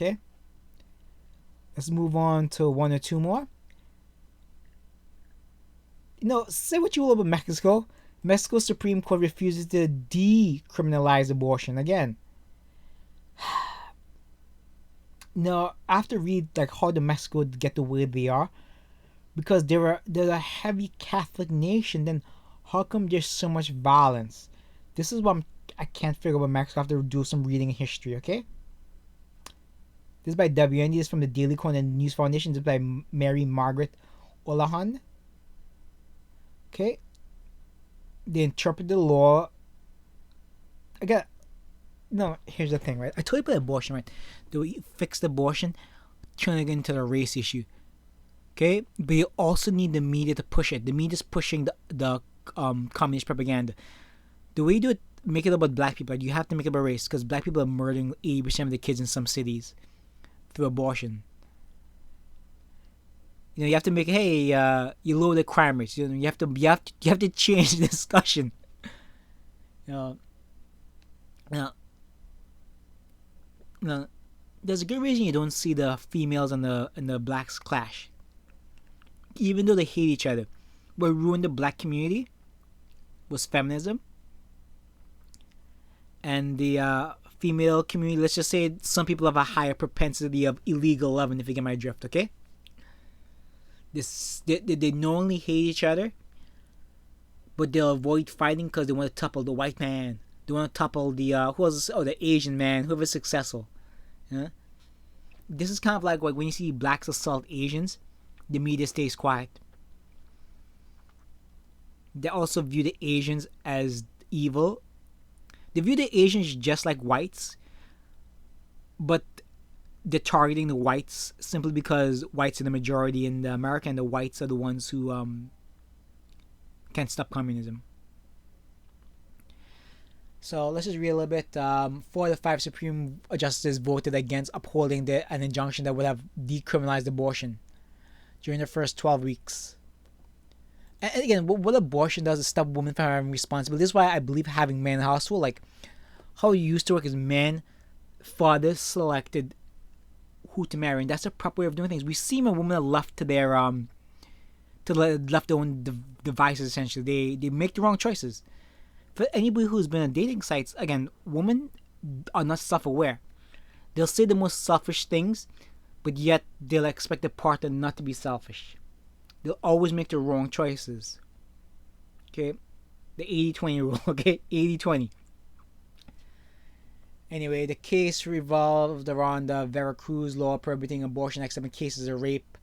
Okay, let's move on to one or two more. Say what you will about Mexico. Mexico's Supreme Court refuses to decriminalize abortion again. No, I have to read like how the Mexico get the way they are, because they're a heavy Catholic nation. Then how come there's so much violence? This is what I can't figure out about Mexico. I have to do some reading in history. Okay. This is by WND. This is from the Daily Coin and News Foundation. This is by Mary Margaret Olahan. Okay. They interpret the law. Again, no, here's the thing, right? I told you about abortion, right? Do we fix abortion, turn it into a race issue? Okay, but you also need the media to push it. The media's pushing the communist propaganda. The way you do it, make it about black people. Right? You have to make it about race, because black people are murdering 80% of the kids in some cities through abortion. You have to make you lower the crime rates. You have to change the discussion. Now, there's a good reason you don't see the females and the blacks clash, even though they hate each other. What ruined the black community was feminism, and the female community. Let's just say some people have a higher propensity of illegal loving. If you get my drift, okay? They knowingly hate each other, but they'll avoid fighting because they want to topple the white man. They want to topple the Asian man, whoever's successful. Yeah? This is kind of like when you see blacks assault Asians, the media stays quiet. They also view the Asians as evil. They view the Asians just like whites, but they're targeting the whites simply because whites are the majority in America, and the whites are the ones who can't stop communism. So let's just read a little bit. 4 of the 5 Supreme Justices voted against upholding an injunction that would have decriminalized abortion during the first 12 weeks. And again, what abortion does is stop women from having responsibility. This is why I believe having men in the household, like how it used to work, is men, fathers selected who to marry, and that's the proper way of doing things. We see when women are left to their left their own devices. Essentially, they make the wrong choices. For anybody who's been on dating sites, again, women are not self-aware. They'll say the most selfish things, but yet they'll expect the partner not to be selfish. They'll always make the wrong choices. Okay, the 80-20 rule. Okay, 80-20. Anyway, the case revolved around the Veracruz law prohibiting abortion except in cases of rape.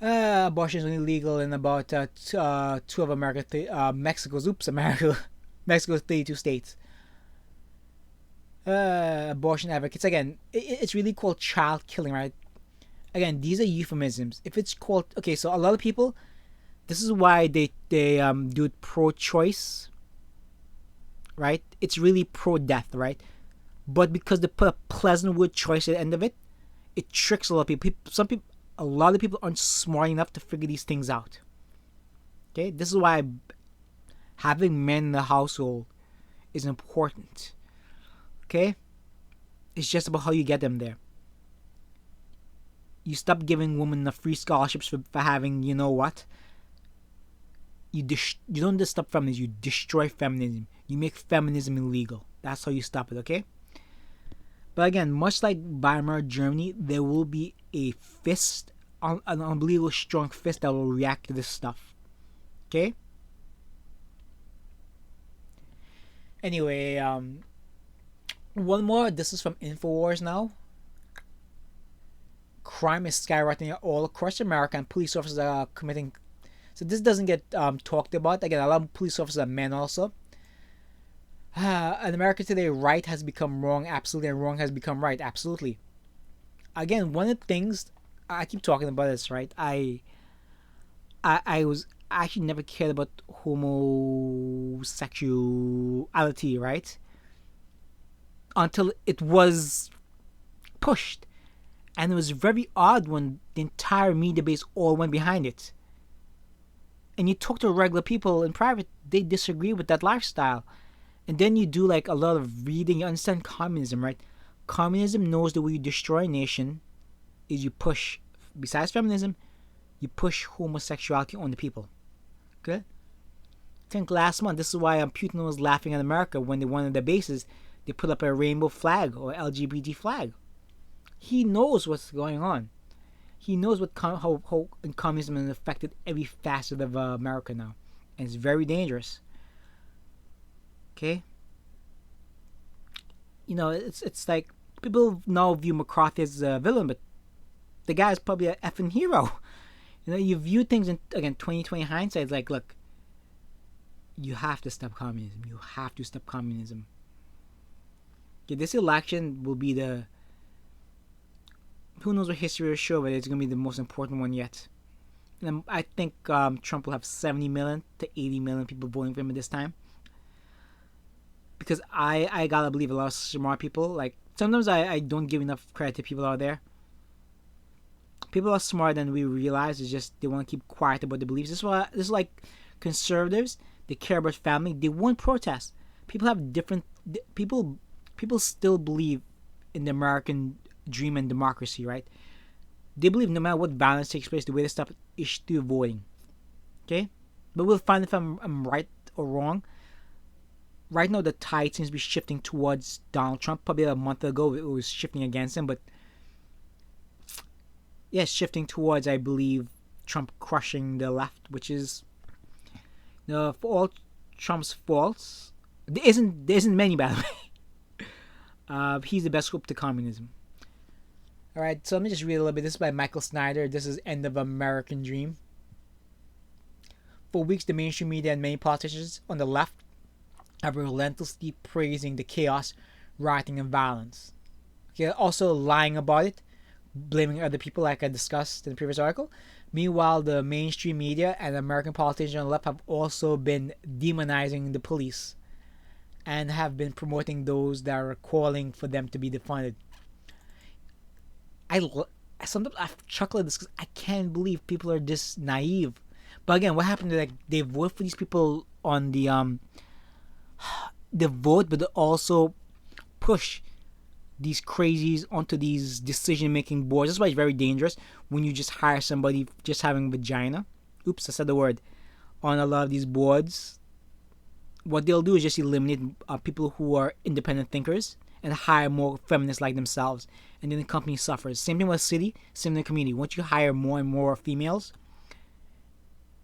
Abortion is only legal in about two of Mexico's 32 states. Abortion advocates, again, it's really called child killing, right? Again, these are euphemisms. If it's called, okay, so a lot of people, this is why they do it pro-choice, right? It's really pro-death, right? But because they put a pleasant word choice at the end of it, it tricks a lot of people. A lot of people aren't smart enough to figure these things out. Okay, this is why having men in the household is important. Okay, it's just about how you get them there. You stop giving women the free scholarships for having, you know what? You don't just stop feminism, you destroy feminism. You make feminism illegal. That's how you stop it, okay? But again, much like Weimar Germany, there will be an unbelievable strong fist that will react to this stuff. Okay? Anyway, one more. This is from Infowars now. Crime is skyrocketing all across America, and police officers are committing. So this doesn't get talked about. Again, a lot of police officers are men also. In America today, right has become wrong, absolutely, and wrong has become right, absolutely. Again, one of the things I keep talking about this, right? I actually never cared about homosexuality, right? Until it was pushed, and it was very odd when the entire media base all went behind it. And you talk to regular people in private, they disagree with that lifestyle. And then you do like a lot of reading, you understand communism, right? Communism knows the way you destroy a nation is you push, besides feminism, you push homosexuality on the people. Okay? I think last month, this is why Putin was laughing at America when they wanted their bases. They put up a rainbow flag or LGBT flag. He knows what's going on. He knows how communism has affected every facet of America now, and it's very dangerous. Okay, it's like people now view McCarthy as a villain, but the guy is probably an effing hero. You view things in, again, 2020 hindsight. It's like, look, you have to stop communism. You have to stop communism. Okay, this election will be the, who knows what history will show, but it's going to be the most important one yet. And I think Trump will have 70 million to 80 million people voting for him at this time. Because I gotta believe a lot of smart people, like, sometimes I don't give enough credit to people out there. People are smarter than we realize. It's just they want to keep quiet about their beliefs. This is like conservatives. They care about family. They won't protest. People have different people. People still believe in the American dream and democracy, right? They believe no matter what violence takes place, the way to stop it is through voting. Okay, but we'll find if I'm right or wrong. Right now, the tide seems to be shifting towards Donald Trump. Probably a month ago, it was shifting against him, but yes, shifting towards, I believe, Trump crushing the left, which is, for all Trump's faults, there isn't many, by the way. He's the best hope to communism. All right, so let me just read a little bit. This is by Michael Snyder. This is End of American Dream. For weeks, the mainstream media and many politicians on the left have been relentlessly praising the chaos, rioting, and violence. Okay, also lying about it, blaming other people, like I discussed in the previous article. Meanwhile, the mainstream media and American politicians on the left have also been demonizing the police and have been promoting those that are calling for them to be defunded. Sometimes I chuckle at this because I can't believe people are this naive. But again, what happened is, like, they vote for these people on the vote, but they also push these crazies onto these decision-making boards. That's why it's very dangerous when you just hire somebody just having vagina. Oops, I said the word. On a lot of these boards, what they'll do is just eliminate people who are independent thinkers and hire more feminists like themselves. And then the company suffers. Same thing with a city, same thing with the community. Once you hire more and more females,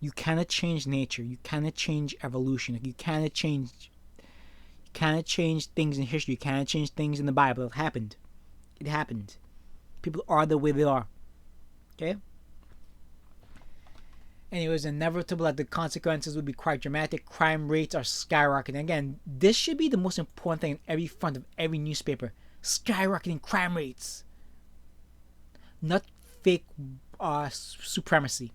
you cannot change nature. You cannot change evolution. You cannot change things in history. You cannot change things in the Bible. It happened. People are the way they are. Okay? Anyways, inevitable that the consequences would be quite dramatic. Crime rates are skyrocketing. Again, this should be the most important thing in every front of every newspaper. Skyrocketing crime rates. Not fake supremacy.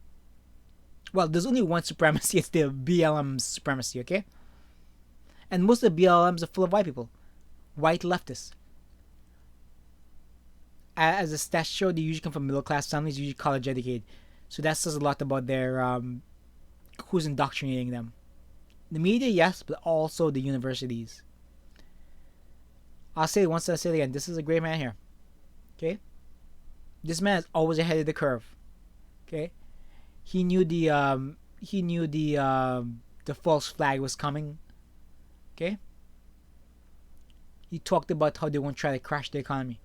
Well, there's only one supremacy. It's the BLM supremacy, okay? And most of the BLMs are full of white people. White leftists. As the stats show, they usually come from middle-class families, usually college-educated. So that says a lot about their who's indoctrinating them. The media, yes, but also the universities. I'll say it once, I'll say it again. This is a great man here. Okay? This man is always ahead of the curve. Okay? He knew the false flag was coming. Okay? He talked about how they won't try to crash the economy.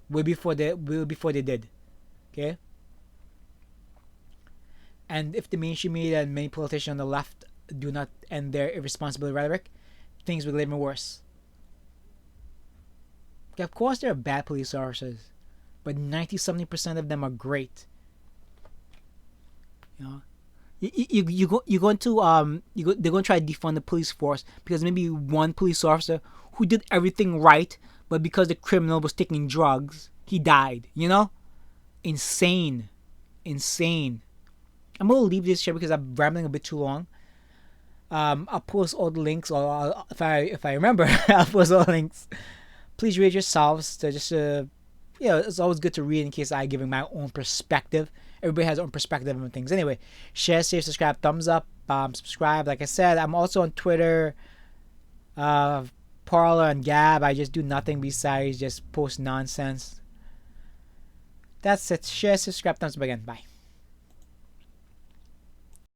Way before they did. Okay? And if the mainstream media and many politicians on the left do not end their irresponsible rhetoric, things will get even worse. Okay, of course there are bad police officers, but 90-70% of them are great. You know, they're going to try to defund the police force because maybe one police officer who did everything right, but because the criminal was taking drugs, he died. You know, insane. I'm gonna leave this here because I'm rambling a bit too long. I'll post all the links, or if I remember, I'll post all the links. Please read yourselves. To just it's always good to read in case I'm giving my own perspective. Everybody has their own perspective on things. Anyway, share, save, subscribe, thumbs up, subscribe. Like I said, I'm also on Twitter. Parler and Gab, I just do nothing besides just post nonsense. That's it. Share, subscribe, thumbs up again. Bye.